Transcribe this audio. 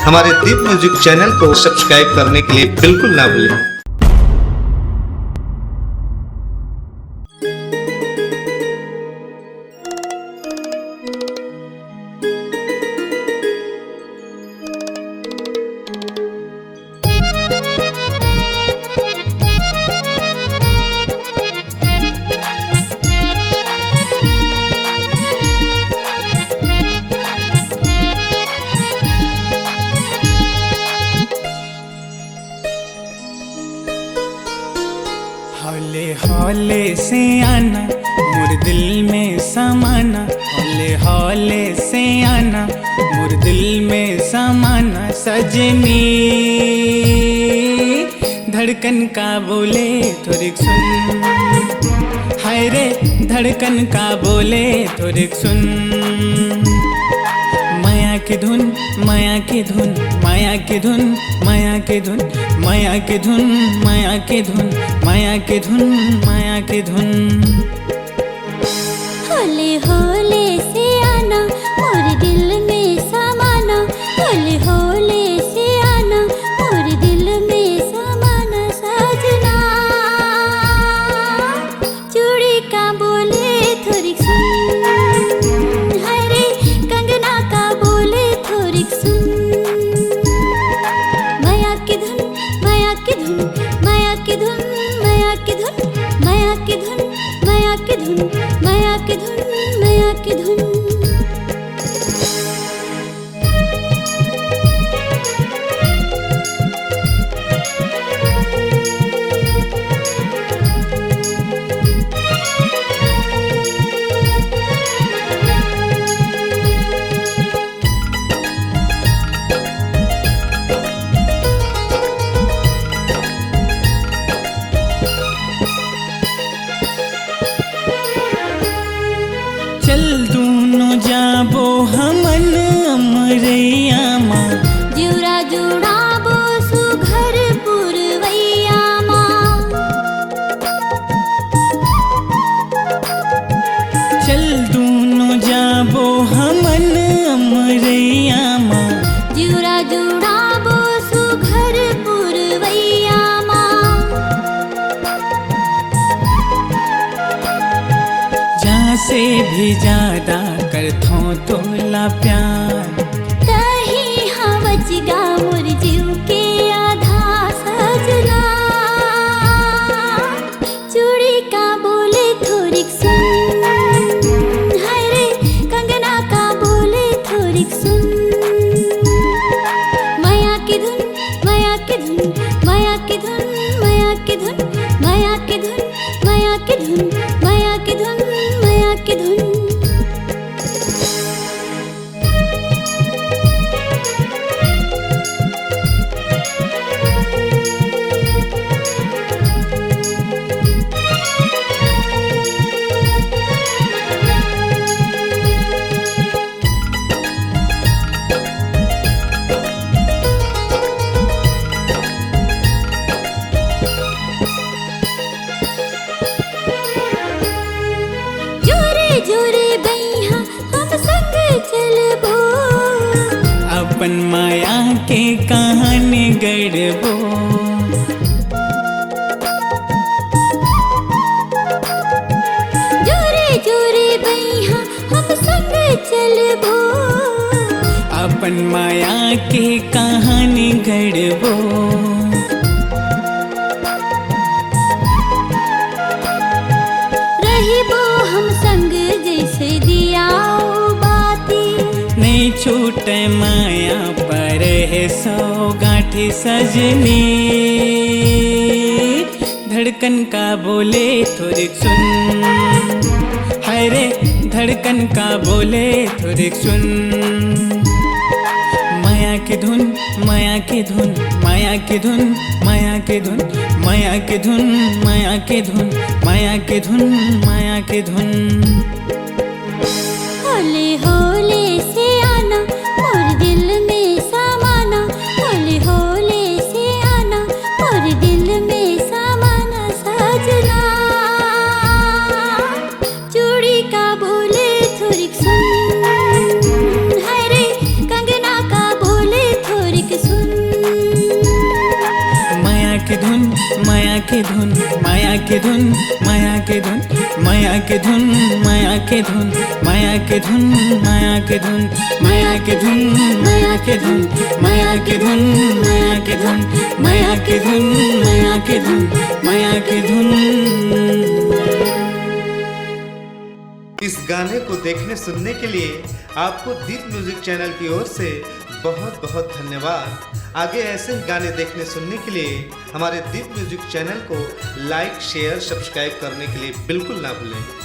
हमारे दीप music channel को subscribe करने के लिए बिल्कुल ना भूलें। हौले हौले से आना मोर दिल में समाना, हौले हौले से आना मोर दिल में समाना। सजनी धड़कन का बोले थोड़ी सुन, हाय रे धड़कन का बोले थोड़ी सुन। माया की धुन माया की धुन माया की धुन माया की धुन माया की धुन माया की धुन माया की धुन माया की धुन। हौले हौले से आना मोर दिल में समाना, हौले हौले से आना मोर दिल में समाना। सजना चूड़ी का बोले थोड़ी सुन, हाय रे कंगना का बोले थोड़ी सुन। माया की धुन माया की धुन माया की धुन माया की धुन माया की धुन माया की धुन माया की धुन माया की धुन। चल दूनो जाबो हमन अमरैया माँ, जुड़ा जुड़ा बो सुघर पुरवैया माँ। चल दूनो जाबो हमन अमरैया माँ, जुड़ा जुड़ा बो सुघर पुरवैया माँ। जहाँ से भी ज्यादा करथो तोला प्यार, कहीं हवच गा मोर जीव के आधा। सजना चूड़ी का बोले थोड़ी सुन, हाय रे कंगना का बोले थोड़ी सुन। माया की धुन माया की धुन माया की धुन माया की धुन माया की धुन माया की धुन माया की धुन माया की धुन। जोरे जोरे बैहा हम संग चलबो, अपन माया के कहानी गढ़बो। जोरे जोरे बैहा हम संग चलबो, अपन माया के कहानी गढ़बो। रहिबो हम संग जैसे दिया बाती। नहीं छूटे माया पर है सौगाठी सजनी, धड़कन का बोले थोड़ी सुन, हाय रे धड़कन का बोले थोड़ी सुन। माया की धुन माया की धुन माया की धुन माया की धुन माया की धुन माया की धुन माया की धुन माया की धुन। हौले हौले से आना मोर दिल में समाना, हौले हौले से आना मोर दिल में समाना। सजना चूड़ी का बोले थोड़ी सुन, हाय रे कंगना का बोले थोड़ी के धुन, माया के धुन, माया के धुन, माया के धुन, माया के धुन, माया के धुन, माया के धुन, माया के धुन, माया के धुन, माया के धुन, माया के धुन, माया के धुन, माया के धुन, माया के धुन। इस गाने को देखने सुनने के लिए आपको दीप म्यूजिक चैनल की ओर से बहुत बहुत धन्यवाद। आगे ऐसे ही गाने देखने सुनने के लिए हमारे दीप म्यूजिक चैनल को लाइक शेयर सब्सक्राइब करने के लिए बिल्कुल ना भूलें।